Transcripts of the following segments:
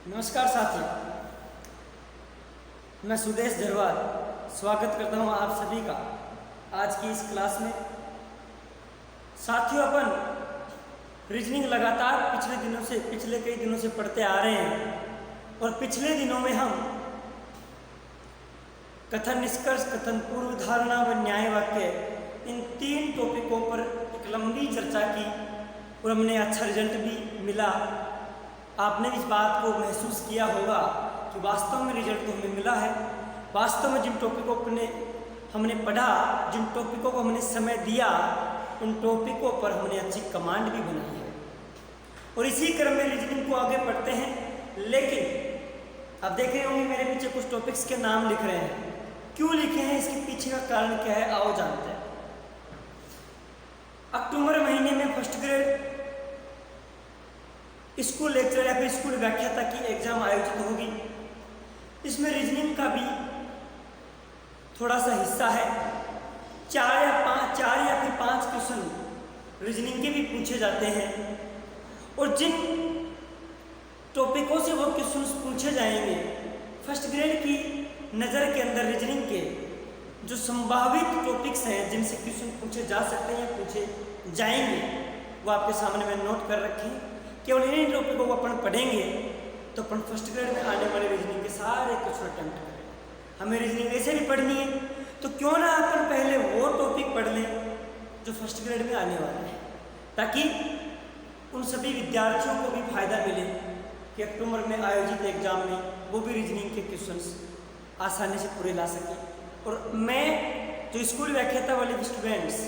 नमस्कार साथियों, मैं सुदेश झरवाल स्वागत करता हूं आप सभी का आज की इस क्लास में। साथियों, अपन रीजनिंग लगातार पिछले कई दिनों से पढ़ते आ रहे हैं और पिछले दिनों में हम कथन निष्कर्ष, कथन पूर्व धारणा व न्याय वाक्य इन 3 टॉपिकों पर एक लंबी चर्चा की और हमने अच्छा रिजल्ट भी मिला। आपने इस बात को महसूस किया होगा कि वास्तव में रिजल्ट तो हमें मिला है। वास्तव में जिन टॉपिकों को हमने पढ़ा, जिन टॉपिकों को हमने समय दिया, उन टॉपिकों पर हमने अच्छी कमांड भी बनाई है और इसी क्रम में रीजनिंग को आगे पढ़ते हैं। लेकिन अब देख रहे होंगे मेरे पीछे कुछ टॉपिक्स के नाम लिख रहे हैं। क्यों लिखे हैं, इसके पीछे का कारण क्या है, आओ जानते हैं। अक्टूबर महीने में फर्स्ट ग्रेड स्कूल लेक्चर या फिर स्कूल व्याख्याता की एग्जाम आयोजित होगी। इसमें रीजनिंग का भी थोड़ा सा हिस्सा है। 4 या फिर 5 क्वेश्चन रीजनिंग के भी पूछे जाते हैं और जिन टॉपिकों से वो क्वेश्चन पूछे जाएंगे, फर्स्ट ग्रेड की नज़र के अंदर रीजनिंग के जो संभावित टॉपिक्स हैं जिनसे क्वेश्चन पूछे जा सकते हैं या पूछे जाएंगे, वो आपके सामने मैंने नोट कर रखे हैं। केवल इन्हीं टॉपिकों को अपन पढ़ेंगे तो अपन फर्स्ट ग्रेड में आने वाले रीजनिंग के सारे क्वेश्चन अटेम्प्ट करेंगे। हमें रीजनिंग ऐसे भी पढ़नी है तो क्यों ना अपन पहले वो टॉपिक पढ़ लें जो फर्स्ट ग्रेड में आने वाले हैं, ताकि उन सभी विद्यार्थियों को भी फायदा मिले कि अक्टूबर में आयोजित एग्जाम में वो भी रीजनिंग के क्वेश्चंस आसानी से पूरे ला सकें। और मैं जो स्कूल व्याख्याता वाले स्टूडेंट्स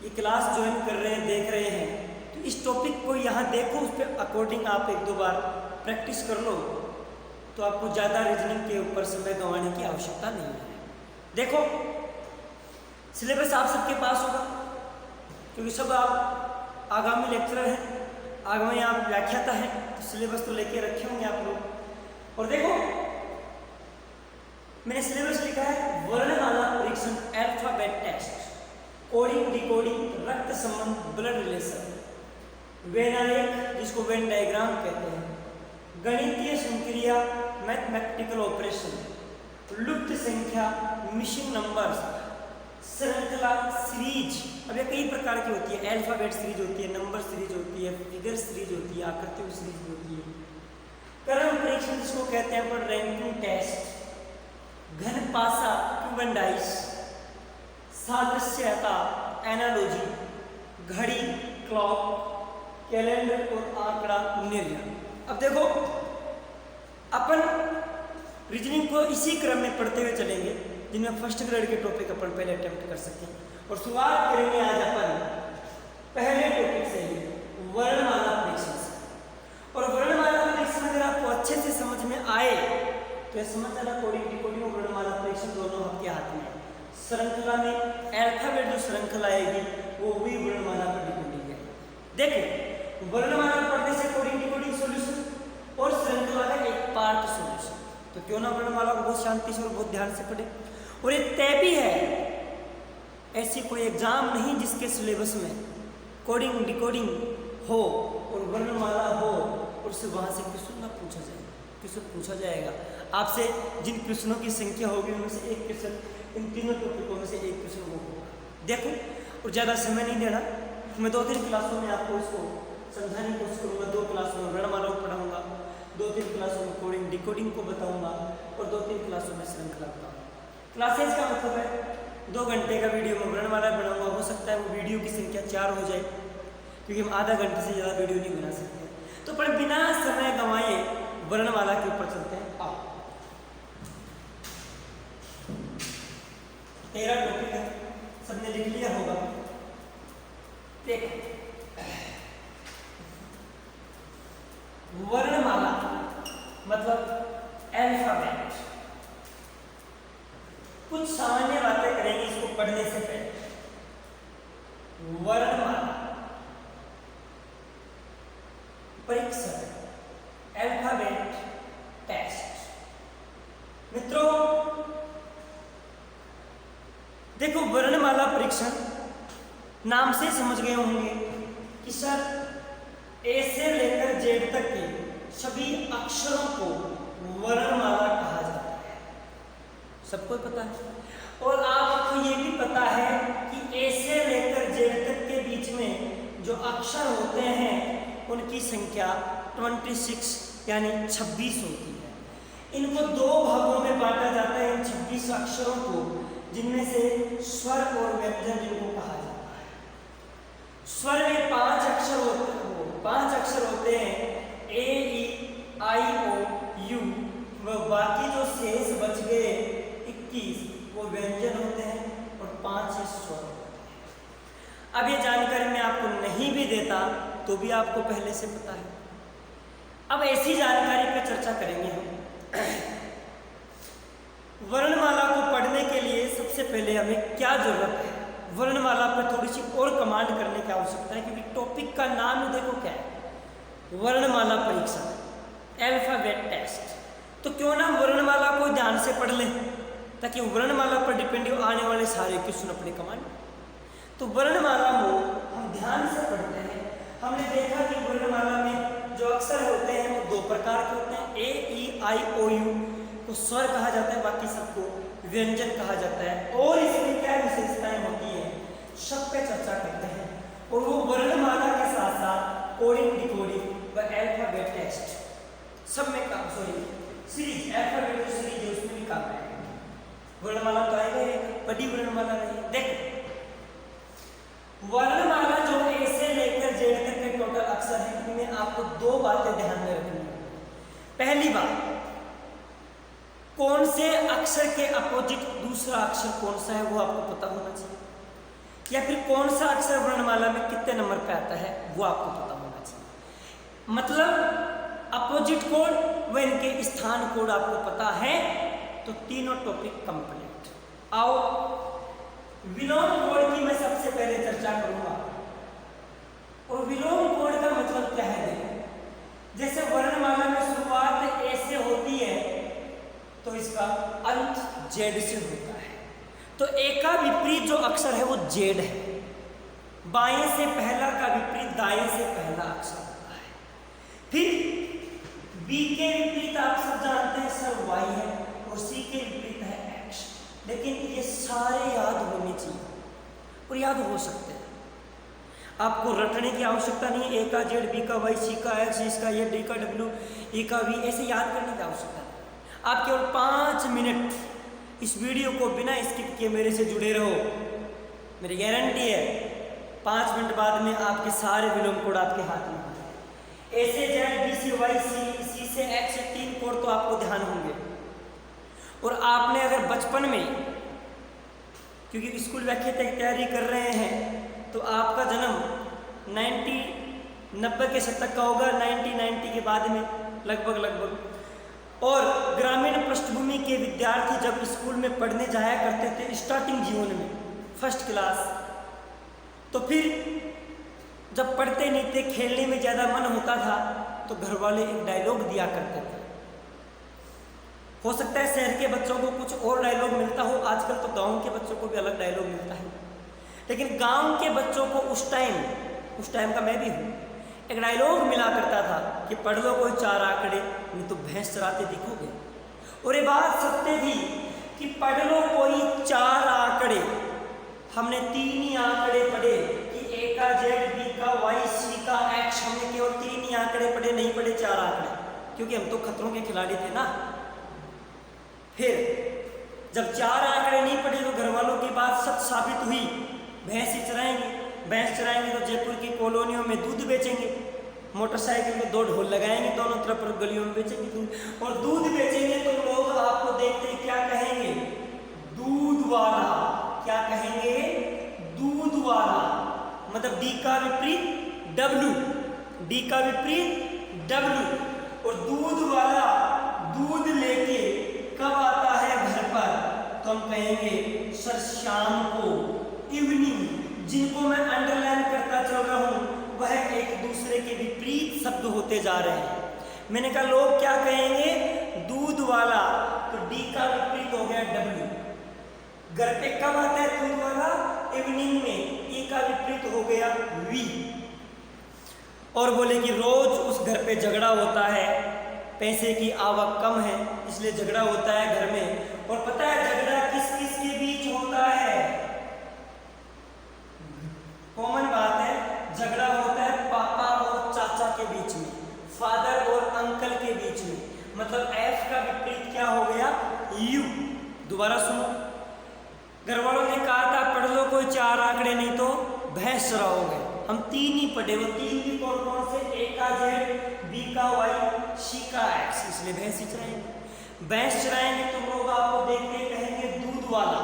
ये क्लास ज्वाइन कर रहे हैं, देख रहे हैं, तो इस टॉपिक को यहाँ देखो, उस पर अकॉर्डिंग आप 1-2 बार प्रैक्टिस कर लो तो आपको ज़्यादा रीजनिंग के ऊपर समय गंवाने की आवश्यकता नहीं है। देखो, सिलेबस आप सबके पास होगा क्योंकि सब आप आगामी लेक्चरर हैं, आगामी आप व्याख्याता हैं, तो सिलेबस तो लेके रखे होंगे आप लोग। और देखो, मैंने सिलेबस लिखा है वर्णमाला परीक्षण, अल्फाबेट टेस्ट, कोडिंग डिकोडिंग, रक्त संबंध, ब्लड रिलेशन, वेन आरेख जिसको वेन डायग्राम कहते हैं, गणितीय संक्रिया, मैथमेटिकल ऑपरेशन, लुप्त संख्या, मिसिंग नंबर्स, श्रृंखला सीरीज। अब ये कई प्रकार की होती है, अल्फाबेट सीरीज होती है, नंबर सीरीज होती है, फिगर सीरीज होती है, आकृतियों सीरीज होती है, क्रम परीक्षण जिसको कहते हैं पर रैंकिंग टेस्ट, घन पासा, क्यूब डाइस, सादृश्यता, एनालॉजी, घड़ी, क्लॉक, कैलेंडर और आंकड़ा निर्णय। अब देखो, अपन रीजनिंग को इसी क्रम में पढ़ते हुए चलेंगे जिनमें फर्स्ट ग्रेड के टॉपिक अपन पहले अटेम्प्ट कर सकें। और शुरुआत करेंगे आज अपन पहले टॉपिक से ही, वर्णमाला परीक्षण से। और वर्णमाला परीक्षण अगर आपको अच्छे से समझ में आए तो ये समझ जाना कोडिंग डिकोडिंग और वर्णमाला परीक्षण दोनों आपके हाथ में है। श्रृंखला में अल्फाबेट जो श्रृंखला आएगी वो भी वर्णमाला पर डिकोडिंग है। देखो, वर्णमाला पढ़ने से कोडिंग डिकोडिंग सॉल्यूशन और श्रृंखला का एक पार्ट सॉल्यूशन, तो क्यों ना वर्णमाला को बहुत शांति से और बहुत ध्यान से पढ़े। और ये तय भी है, ऐसी कोई एग्जाम नहीं जिसके सिलेबस में कोडिंग डिकोडिंग हो और वर्णमाला हो और उससे वहाँ से क्वेश्चन ना पूछा जाएगा। क्वेश्चन पूछा जाएगा आपसे, जिन क्वेश्चनों की संख्या होगी उनमें से एक क्वेश्चन, इन तीनों टॉपिकों में से एक क्वेश्चन वो होगा। देखो, और ज़्यादा समय नहीं देना, मैं 2-3 क्लासों में आपको इसको समझाने की कोशिश करूँगा। 2 क्लासों में वर्णमाला को पढ़ाऊँगा, 2-3 क्लासों में कोडिंग डिकोडिंग को बताऊँगा और 2-3 क्लासों में श्रृंखला बताऊँगा। क्लासेज का मतलब है 2 घंटे का वीडियो में वर्णमाला बनाऊँगा। हो सकता है वो वीडियो की संख्या 4 हो जाए क्योंकि हम आधा घंटे से ज़्यादा वीडियो नहीं बना सकते। तो पर बिना समय गंवाए वर्णमाला के ऊपर चलते हैं। आओ, 13 टॉपिक है, सबने लिख लिया होगा। देखो, वर्णमाला मतलब अल्फाबेट। कुछ सामान्य बातें करेंगे इसको पढ़ने से पहले। वर्णमाला परीक्षण, अल्फाबेट टेस्ट। मित्रों देखो, वर्णमाला परीक्षण नाम से समझ गए होंगे कि सर ए से लेकर जेड तक के सभी अक्षरों को वर्णमाला कहा जाता है, सबको पता है। और आपको ये भी पता है कि ए से लेकर जेड तक के बीच में जो अक्षर होते हैं उनकी संख्या 26 यानी 26 होती है। इनको दो भागों में बांटा जाता है, इन 26 अक्षरों को, जिनमें से स्वर और व्यंजन जिनको कहा जाता है। स्वर में 5 अक्षर होते हैं, ए ई आई ओ यू, व बाकी जो शेष बच गए 21 वो व्यंजन होते हैं और 5 स्वर होते हैं। अब ये जानकारी मैं आपको नहीं भी देता तो भी आपको पहले से पता है। अब ऐसी जानकारी पर चर्चा करेंगे हम। वर्णमाला को पढ़ने के लिए सबसे पहले हमें क्या जरूरत है, वर्णमाला पर थोड़ी सी और कमांड करने की आवश्यकता है, क्योंकि टॉपिक का नाम देखो क्या है, वर्णमाला परीक्षा, अल्फाबेट टेस्ट। तो क्यों ना वर्णमाला को ध्यान से पढ़ लें, ताकि वर्णमाला पर डिपेंड आने वाले सारे क्वेश्चन अपने कमांड। तो वर्णमाला को हम ध्यान से पढ़ते हैं। हमने देखा कि वर्णमाला में जो अक्षर होते हैं वो 2 प्रकार के होते हैं, ए ई आई ओ यू को स्वर कहा जाता है, बाकी सबको व्यंजन कहा जाता है। और इसमें क्या विशेषताएं होती हैं सब पे चर्चा करते हैं। और वो वर्णमाला के साथ साथ कोडिंग, डिकोडिंग व अल्फाबेट टेस्ट सब में काम, सीरीज अल्फाबेट सीरीज है उसमें भी काम है। वर्णमाला तो आएगा ही, बड़ी वर्णमाला नहीं। देखो वर्णमाला जो ए से लेकर जेड तक के टोटल अक्षर है, इनमें आपको 2 बातें ध्यान में रखनी है। पहली बात, कौन से अक्षर के अपोजिट दूसरा अक्षर कौन सा है वो आपको पता होना चाहिए, या फिर कौन सा अक्षर वर्णमाला में कितने नंबर पे आता है वो आपको पता होना चाहिए। मतलब अपोजिट कोड व इनके स्थान कोड आपको पता है तो तीनों टॉपिक कंप्लीट। आओ विलोम कोड की मैं सबसे पहले चर्चा करूंगा। और विलोम कोड का मतलब क्या है, देखो जैसे वर्णमाला में शुरुआत ए से होती है तो इसका अंत जेड से होता है। तो ए का विपरीत जो अक्षर है वो जेड है, बाएं से पहला का विपरीत दाएं से पहला अक्षर होता है। फिर बी के विपरीत आप सब जानते हैं सर वाई है, और सी के विपरीत है एक्स। लेकिन ये सारे याद होने चाहिए और याद हो सकते हैं, आपको रटने की आवश्यकता नहीं है। ए का जेड, बी का वाई, सी का एक्स, इसका ये, डी का डब्ल्यू, ई का वी, ऐसे याद करने की आवश्यकता नहीं। आप केवल 5 मिनट इस वीडियो को बिना स्किप किए मेरे से जुड़े रहो, मेरी गारंटी है 5 मिनट बाद में आपके सारे विलोम कोड आपके हाथ में होंगे। ए से जेड, बी से वाई, सी से एक्स, 3 कोड तो आपको ध्यान होंगे। और आपने अगर बचपन में, क्योंकि स्कूल व्याख्या की तैयारी कर रहे हैं, तो आपका जन्म 90 के शतक का होगा, 90 के बाद में लगभग। और ग्रामीण पृष्ठभूमि के विद्यार्थी जब स्कूल में पढ़ने जाया करते थे स्टार्टिंग जीवन में, फर्स्ट क्लास, तो फिर जब पढ़ते नहीं थे, खेलने में ज़्यादा मन होता था, तो घर वाले एक डायलॉग दिया करते थे। हो सकता है शहर के बच्चों को कुछ और डायलॉग मिलता हो, आजकल तो गांव के बच्चों को भी अलग डायलॉग मिलता है, लेकिन गांव के बच्चों को उस टाइम का मैं भी हूँ, एक डायलॉग मिला करता था कि पढ़ लो कोई 4 आंकड़े, नहीं तो भैंस चराते दिखोगे। और ये बात सत्य थी कि पढ़ लो कोई 4 आंकड़े। हमने 3 ही आंकड़े पढ़े कि ए का जेड, बी का वाई, सी का एक्स, हमने केवल 3 ही आंकड़े पढ़े, नहीं पढ़े 4 आंकड़े, क्योंकि हम तो खतरों के खिलाड़ी थे ना। फिर जब 4 आंकड़े नहीं पढ़े तो घर वालों की बात सच साबित हुई, भैंस ही चराएंगे तो जयपुर की कॉलोनियों में दूध बेचेंगे, मोटरसाइकिल में 2 ढोल लगाएंगे, दोनों तरफ गलियों में बेचेंगे दूध। और दूध बेचेंगे तो लोग आपको देखते क्या कहेंगे, दूध वाला। क्या कहेंगे, दूध वाला। मतलब डी का विपरीत डब्लू, डी का विपरीत डब्लू। और दूध वाला दूध लेके कब आता है घर पर, तो हम कहेंगे सर शाम को, इवनिंग। जिनको मैं अंडरलाइन करता चल रहा हूँ वह एक दूसरे के विपरीत शब्द होते जा रहे हैं। मैंने कहा लोग क्या कहेंगे, दूध वाला, तो डी का विपरीत हो गया डब्ल्यू। घर पे कब आता है दूध वाला, इवनिंग में, ई का विपरीत हो गया वी। और बोले कि रोज उस घर पे झगड़ा होता है, पैसे की आवक कम है इसलिए झगड़ा होता है घर में। और पता है झगड़ा किस किस के बीच होता है? कॉमन बात है, झगड़ा होता है पापा और चाचा के बीच में, फादर और अंकल के बीच में। मतलब एफ का विपरीत क्या हो गया? यू। दोबारा सुनो, घर वालों ने कहा था पढ़ लो कोई 4 आंकड़े नहीं तो भैंस चराओगे। हम 3 ही पढ़े, वो 3 भी कौन कौन से? ए का जेड, बी का वाई, सी का एक्स, इसलिए भैंस ही चराएंगे। भैंस चराएंगे तो लोग आपको देख के कहेंगे दूध वाला,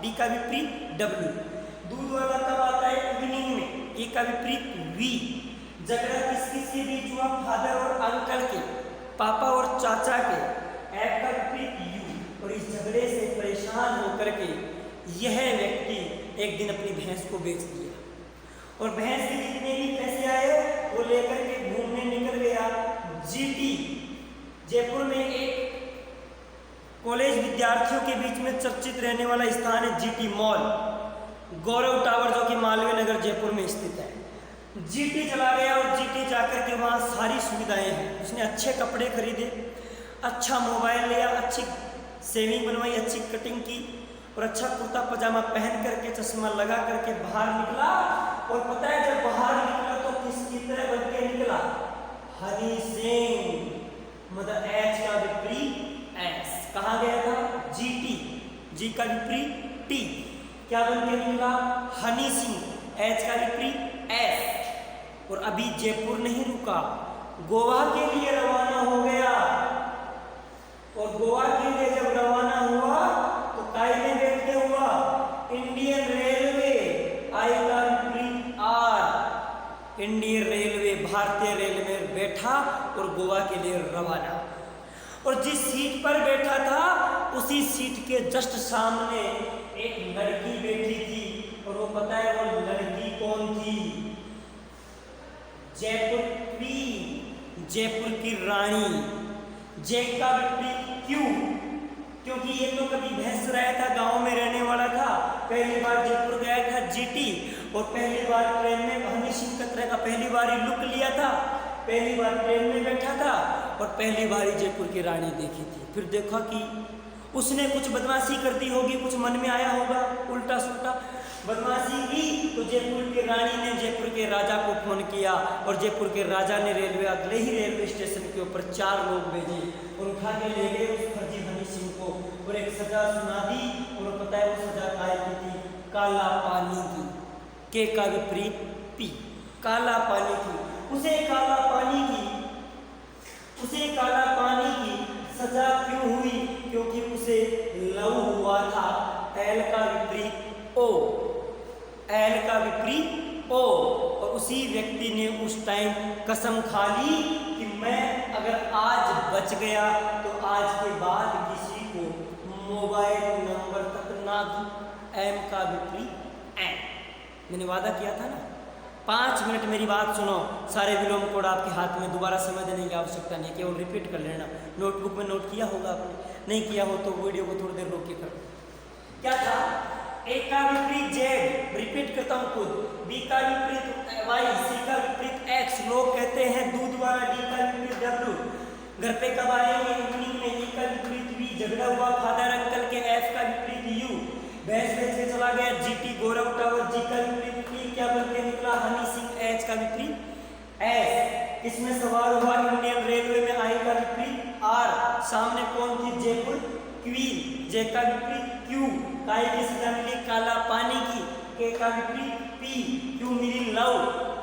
डी का विपरीत डब्ल्यू। दूध वाला कब आता है? इवनिंग में। ए का विपरीत वी। झगड़ा किस किस के बीच हुआ? फादर और अंकल के, पापा और चाचा के। एफ का विपरीत यू। और इस झगड़े से परेशान होकर के यह व्यक्ति एक दिन अपनी भैंस को बेच दिया और भैंस के जितने भी पैसे आए वो लेकर के घूमने निकल गया। जीटी, जयपुर में एक कॉलेज विद्यार्थियों के बीच में चर्चित रहने वाला स्थान है जीटी मॉल, गौरव टावर, जो कि मालवीय नगर जयपुर में स्थित है। जीटी चला गया और जीटी जाकर के वहाँ सारी सुविधाएं हैं। उसने अच्छे कपड़े खरीदे, अच्छा मोबाइल लिया, अच्छी सेविंग बनवाई, अच्छी कटिंग की और अच्छा कुर्ता पजामा पहन करके चश्मा लगा करके बाहर निकला। और पता है जब बाहर निकला तो किसकी तरह बन के निकला? हनी सिंह। मतलब एच का विपरीत एस। कहाँ गया था? जीटी। जी का विपरीत टी। क्या बन के निकला? हनी सिंह। एच का विपरीत एस। और अभी जयपुर नहीं रुका, गोवा के लिए रवाना हो गया। और गोवा के लिए जब रवाना हुआ तो काय में बैठ के हुआ? Indian railway. आई का विपरीत आर। इंडियन रेलवे, भारतीय रेलवे बैठा और गोवा के लिए रवाना। और जिस सीट पर बैठा था उसी सीट के जस्ट सामने एक लड़की बैठी थी। और वो पता है वो लड़की कौन थी? जयपुर क्वीन, जयपुर की रानी। जे का विपरीत क्यों? क्योंकि ये तो कभी भैंस रहा था, गांव में रहने वाला था, पहली बार जयपुर गया था जीटी। और पहली बार ट्रेन में हनी सिंह का तरह का पहली बार ही लुक लिया था, पहली बार ट्रेन में बैठा था और पहली बार ही जयपुर की रानी देखी थी। फिर देखा कि उसने कुछ बदमाशी कर दी होगी, कुछ मन में आया होगा, उल्टा सुल्टा बदमाशी की। तो जयपुर की रानी ने जयपुर के राजा को फोन किया और जयपुर के राजा ने रेलवे अगले ही रेलवे स्टेशन के ऊपर 4 लोग भेजे और उठा के ले गए उस फर्जी हनी सिंह को और एक सजा सुना दी। और पता है वो सजा काय की थी? काला पानी की। के का विपरीत पी। काला पानी की। उसे काला पानी की सजा क्यों हुई? क्योंकि उसे लव हुआ था। एल का विपरीत ओ। एल का विपरीत ओ। और उसी व्यक्ति ने उस टाइम कसम खा ली कि मैं अगर आज बच गया तो आज के बाद किसी को मोबाइल नंबर तक ना दूं। एम का विपरीत एन। मैंने वादा किया था ना। 5 मिनट मेरी बात सुनो, सारे विलोम कोड आपके हाथ में, दोबारा समझ देने की आवश्यकता नहीं, केवल रिपीट कर लेना। नोटबुक में नोट किया होगा आपने, नहीं किया हो तो वीडियो को थोड़ी देर रोक के करो। क्या था? ए का विपरीत जेड, रिपीट करता हूँ खुद, बी का विपरीत वाई, सी का विपरीत एक्स, लोग कहते हैं दूध वाला, डी का विपरीत डब्ल्यू, घर पे कब आएंगे? इवनिंग में। ई का विपरीत वी, झगड़ा हुआ फादर अंकल के। एफ का विपरीत यू, भैंस बेच के चला गया जीटी, गौरव टावर। जी का विपरीत पी, क्या बन के निकला? हनी सिंह। एच का विपरीत एस। इसमें सवाल हुआ इंडियन रेलवे में। आई का विपरीत आर, सामने कौन थी? जयपुर क्वीन। जे का विपरीत क्यू, काय की सजा मिली? काला पानी की। के का विपरीत पी, क्यू मिली लव।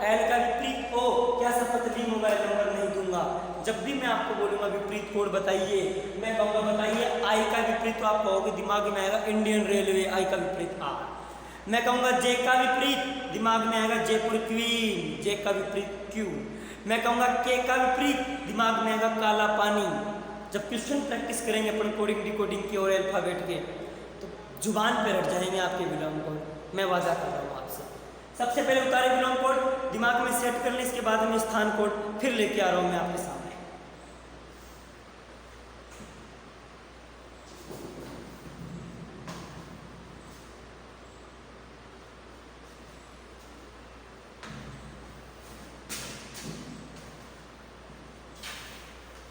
एल का विपरीत ओ, क्या शपथ ली? मोबाइल नंबर नहीं दूंगा। जब भी मैं आपको बोलूंगा विपरीत कोड बताइए, मैं कहूँगा बताइए आई का विपरीत, तो आप कहोगे दिमाग में आएगा इंडियन रेलवे। आई का विपरीत आर। मैं कहूँगा जे का विपरीत, दिमाग में आएगा जयपुर क्वीन। जे का विपरीत क्यू। मैं कहूँगा के का विपरीत, दिमाग में आएगा काला पानी। जब क्वेश्चन प्रैक्टिस करेंगे अपन कोडिंग डिकोडिंग की और अल्फाबेट के, तो जुबान पे रट जाएंगे आपके विलोम कोड, मैं वादा कर रहा हूँ आपसे। सबसे पहले उतारे विलोम कोड, दिमाग में सेट कर लें, इसके बाद में स्थान कोड फिर लेके आ रहा हूँ मैं आपके सामने।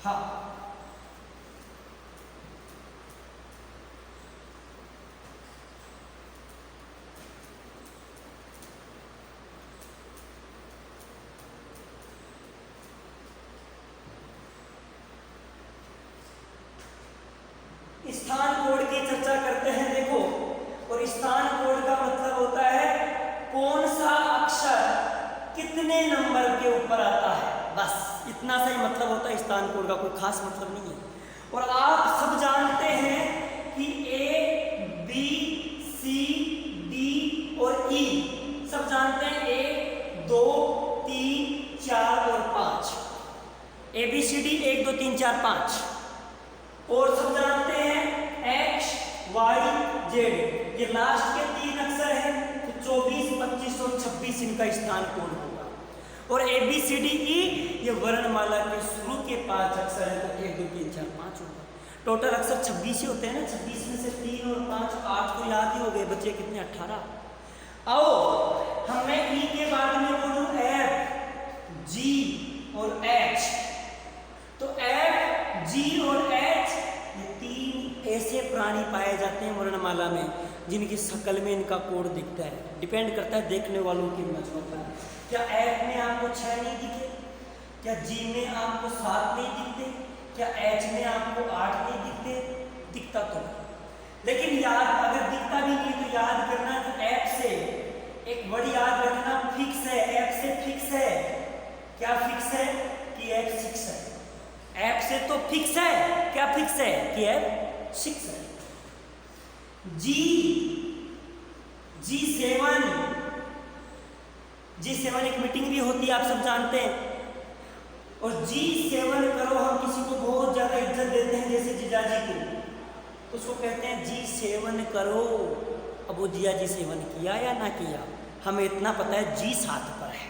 हाँ। स्थान कोड की चर्चा करते हैं देखो, और स्थान कोड का मतलब होता है कौन सा अक्षर कितने नंबर के ऊपर आता है, बस इतना सा ही मतलब होता है स्थान कोड का, कोई खास मतलब नहीं है। और आप सब जानते हैं कि ए बी सी डी और ई सब जानते हैं, 1 2 3 4 और 5, ए बी सी डी 1 2 3 4 5। और सब जानते हैं एक्स वाई जेड, ये लास्ट के 3 अक्षर हैं, तो 24 25 और 26 इनका स्थान कोड होगा। और A B C D E ये वर्णमाला के शुरू के 5 अक्षर हैं, तो 1 2 3 4 5 होगा। टोटल अक्षर 26 ही होते हैं ना, 26 में से 3 और 5 8 तो याद ही हो गए, बच्चे कितने 18। आओ हम मैं ई के बाद में बोलूं एफ जी और एच, तो एफ जी और एच ये 3 ऐसे प्राणी पाए जाते हैं वर्णमाला में जिनकी शक्ल में इनका कोड दिखता है। डिपेंड करता है देखने वालों की नजर पर। क्या एफ में आपको 6 नहीं दिखे, क्या जी में आपको 7 नहीं दिखते, क्या एच में आपको 8 नहीं दिखते, दिखता तो है। लेकिन याद अगर दिखता भी नहीं तो याद करना, तो एफ से एक वर्ड याद रखना, फिक्स है। एफ से फिक्स है, क्या फिक्स है कि एफ 6 है। एफ से तो फिक्स है, क्या फिक्स है कि एफ 6 है। जी G7 G7 एक मीटिंग भी होती है, आप सब जानते हैं। और G7 करो, हम किसी को बहुत ज्यादा इज्जत देते हैं, जैसे जीजाजी को, उसको कहते हैं G7 करो। अब वो जिया G7 किया या ना किया, हमें इतना पता है G7 पर है।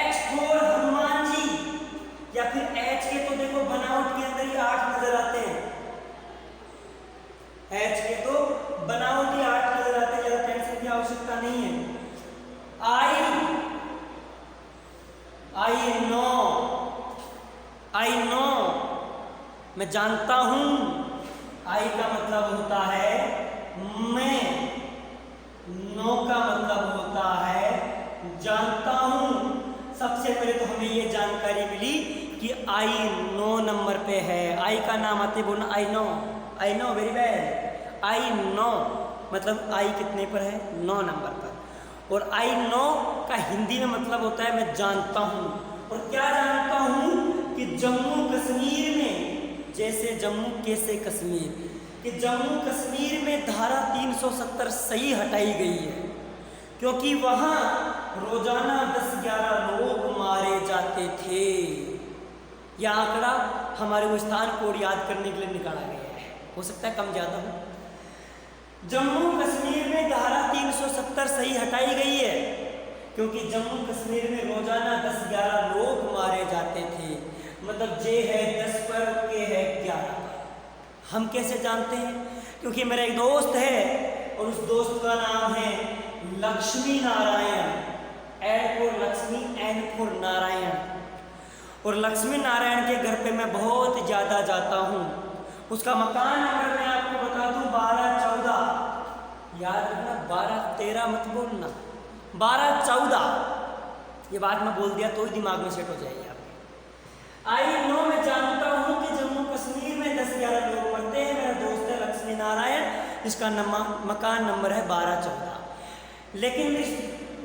H for हनुमान जी, या फिर H के तो देखो बनावट के अंदर ही 8 नजर आते हैं, H के तो बनावट ही 8 नजर आते हैं, ज्यादा टेंशन की आवश्यकता नहीं है। I know मैं जानता हूं, I का मतलब होता है मैं, नो का मतलब होता है जानता हूं। सबसे पहले तो हमें ये जानकारी मिली कि I नो नंबर पे है। I का नाम आते बोलना I know very well. I know मतलब I कितने पर है, 9 नंबर पर। और I नो का हिंदी में मतलब होता है मैं जानता हूँ। और क्या जानता हूँ कि जम्मू कश्मीर में, जैसे जम्मू कैसे कश्मीर, कि जम्मू कश्मीर में धारा 370 सही हटाई गई है, क्योंकि वहाँ रोजाना 10-11 लोग मारे जाते थे। यह आंकड़ा हमारे वो स्थान कोड याद करने के लिए निकाला गया है, हो सकता है कम ज़्यादा हो। जम्मू कश्मीर में धारा 370 सही हटाई गई है, क्योंकि जम्मू कश्मीर में रोजाना 10-11 लोग मारे जाते थे। मतलब जे है 10 पर, के है 11 पर। हम कैसे जानते हैं, क्योंकि मेरा एक दोस्त है और उस दोस्त का नाम है Lakshmi Narayan, L for Lakshmi, N for Narayan. और लक्ष्मी नारायण के घर पे मैं बहुत ज़्यादा जाता हूँ। उसका मकान नंबर मैं आपको बता दूँ 12-14, याद रखना 12-13 मत बोलना, 12-14 ये बात मैं बोल दिया तो ही दिमाग में सेट हो जाएगी आपके। आई नो मैं जानता हूँ कि जम्मू कश्मीर में 10-11 लोग मरते हैं। मेरा दोस्त है लक्ष्मी नारायण, जिसका मकान नंबर है 12-14। लेकिन इस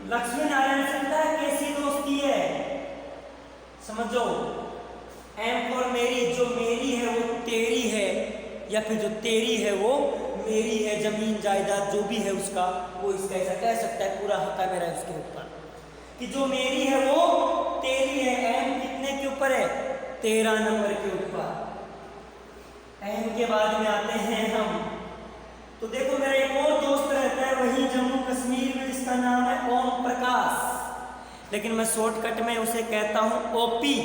लक्ष्मी नारायण से पता है कैसी दोस्ती है, समझो। एम फॉर मेरी, जो मेरी है वो तेरी है, या फिर जो तेरी है वो मेरी है। जमीन जायदाद जो भी है उसका, वो इसका, ऐसा कह सकता है पूरा हक है मेरा उसके ऊपर, कि जो मेरी है वो तेरी है। एम कितने के ऊपर है, 13 नंबर के ऊपर। एम के बाद में आते हैं हम। तो देखो मेरा एक और दोस्त रहता है वही जम्मू कश्मीर में, जिसका नाम है ओम प्रकाश, लेकिन मैं शॉर्टकट में उसे कहता हूँ ओपी।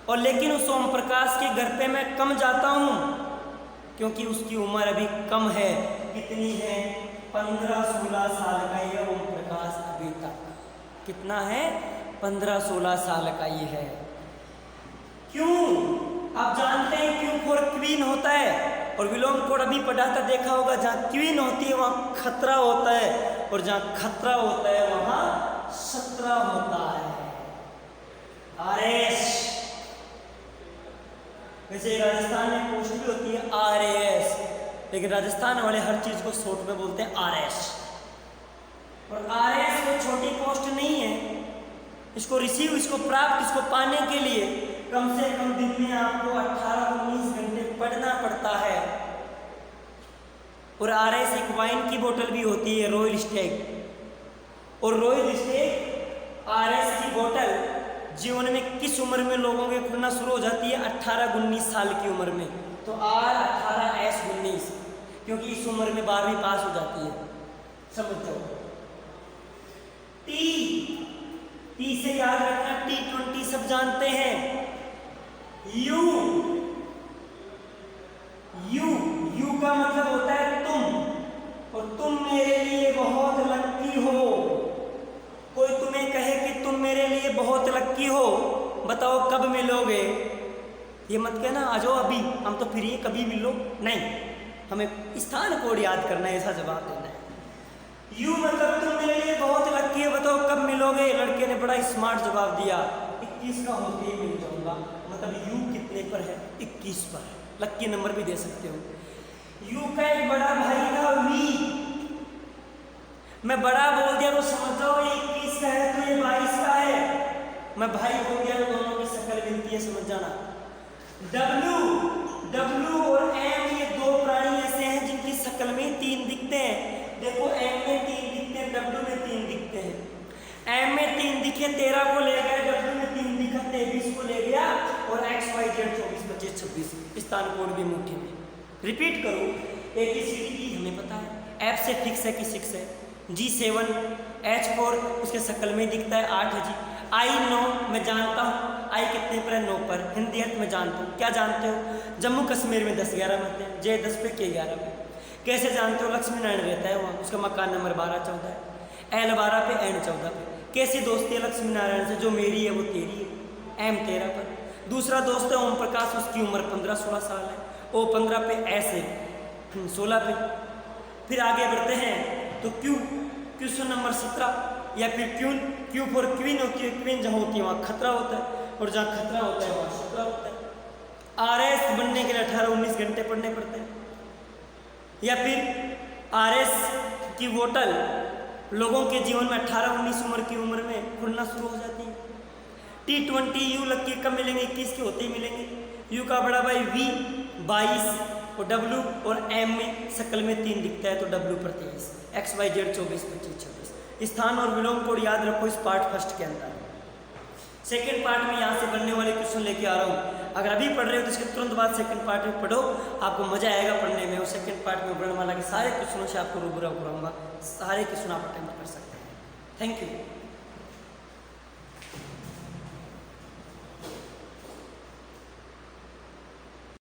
और लेकिन उस ओम प्रकाश के घर पे मैं कम जाता हूँ, क्योंकि उसकी उम्र अभी कम है। कितनी है, 15-16 साल का ये ओम प्रकाश अभी तक। कितना है, 15-16 साल का ये है। क्यों, आप जानते हैं क्यों फॉर क्वीन होता है, और विलोम कोड अभी पढ़ा था, देखा होगा, जहाँ क्वीन होती है वहाँ खतरा होता है, और जहाँ खतरा होता है वहाँ खतरा होता है। आरएस, वैसे राजस्थान में पोस्ट भी होती है आरएस, लेकिन राजस्थान वाले हर चीज को शॉर्ट में बोलते हैं आरएस। और आरएस कोई छोटी पोस्ट नहीं है, इसको रिसीव, इसको प्राप्त, इसको पाने के लिए कम से कम दिन में आपको 18-19 घंटे पढ़ना पड़ता है। और आरएस एक वाइन की बोतल भी होती है, रॉयल स्टैग, और रॉयल स्टैग आरएस की बोतल जीवन में किस उम्र में लोगों के खुलना शुरू हो जाती है? 18-19 साल की उम्र में। तो R18S19, क्योंकि इस उम्र में 12वीं पास हो जाती है, समझ जाओ। टी से याद रखना, T20 सब जानते हैं। यू का मतलब होता है तुम, और तुम मेरे लिए बहुत लकी हो। कोई तुम्हें कहे कि तुम मेरे लिए बहुत लकी हो, बताओ कब मिलोगे? ये मत कहना आ जाओ अभी, हम तो फ्री है, कभी मिलो, नहीं, हमें स्थान कोड याद करना है, ऐसा जवाब देना है। यू मतलब तुम मेरे लिए बहुत लकी है, बताओ कब मिलोगे? लड़के ने बड़ा स्मार्ट जवाब दिया, 21 का होते ही मिल जाऊंगा। मतलब यू कितने पर है? 21 पर। लकी नंबर भी दे सकते हो। यू का एक बड़ा भाई था वी, मैं बड़ा बोल दिया तो समझ जाओ ये 21 का है तो ये 22 का है, मैं भाई बोल दिया तो दोनों की शक्ल मिलती है, समझ जाना। डब्ल्यू और एम, ये दो प्राणी ऐसे हैं जिनकी शक्ल में 3 दिखते हैं। देखो एम में 3 दिखते हैं, डब्ल्यू में 3 दिखते हैं। एम में 3 दिखे 13 को ले गया, डब्ल्यू में 3 दिखा 23 को ले गया, और एक्स वाई जेड 24, 25, 26 स्थान कोड भी मुट्ठी में। रिपीट करो, ABCD हमें पता है, एफ से फिक्स है कि 6 है, G7, H4 उसके शक्ल में दिखता है 8 है जी। I 9 मैं जानता हूँ, I कितने पर है? 9 पर। हिंदी अर्थ में जानता हूँ, क्या जानते हो? जम्मू कश्मीर में 10-11 रहते हैं, J 10 पे K 11 पे। कैसे जानते हो? लक्ष्मी नारायण रहता है वहाँ, उसका मकान नंबर 12-14 है, L 12 पे, N 14 पे। कैसी दोस्ती है लक्ष्मी नारायण से? जो मेरी है वो तेरी है, M 13 पर। दूसरा दोस्त है ओम प्रकाश, उसकी उम्र 15-16 साल है, O 15 पे, S 16 पे। फिर आगे बढ़ते हैं तो क्वेश्चन नंबर 17, या फिर क्यू फॉर क्वीन होती है। क्वीन जहाँ होती है वहाँ खतरा होता है, और जहाँ खतरा होता है वहाँ खतरा होता है। आरएस बनने के लिए 18-19 घंटे पढ़ने पड़ते हैं। या फिर आरएस की बोतल लोगों के जीवन में 18-19 उम्र की उम्र में खुलना शुरू हो जाती है। T20 यू लकी कब मिलेंगे? 21 के होते ही मिलेंगे। यू का बड़ा भाई V 22, और डब्ल्यू और एम में शक्ल में 3 दिखता है, तो डब्ल्यू पर 23, एक्स वाई जेड 24, 25, 26। स्थान और विलोम कोड याद रखो इस पार्ट फर्स्ट के अंदर। सेकंड पार्ट में यहाँ से बनने वाले क्वेश्चन लेके आ रहा हूँ, अगर अभी पढ़ रहे हो तो इसके तुरंत बाद सेकंड पार्ट में पढ़ो, आपको मजा आएगा पढ़ने में। और सेकंड पार्ट में वर्णमाला के सारे क्वेश्चनों से आपको रूबरू कराऊंगा, सारे क्वेश्चन आप अटेम्प्ट कर सकते हैं। Thank you.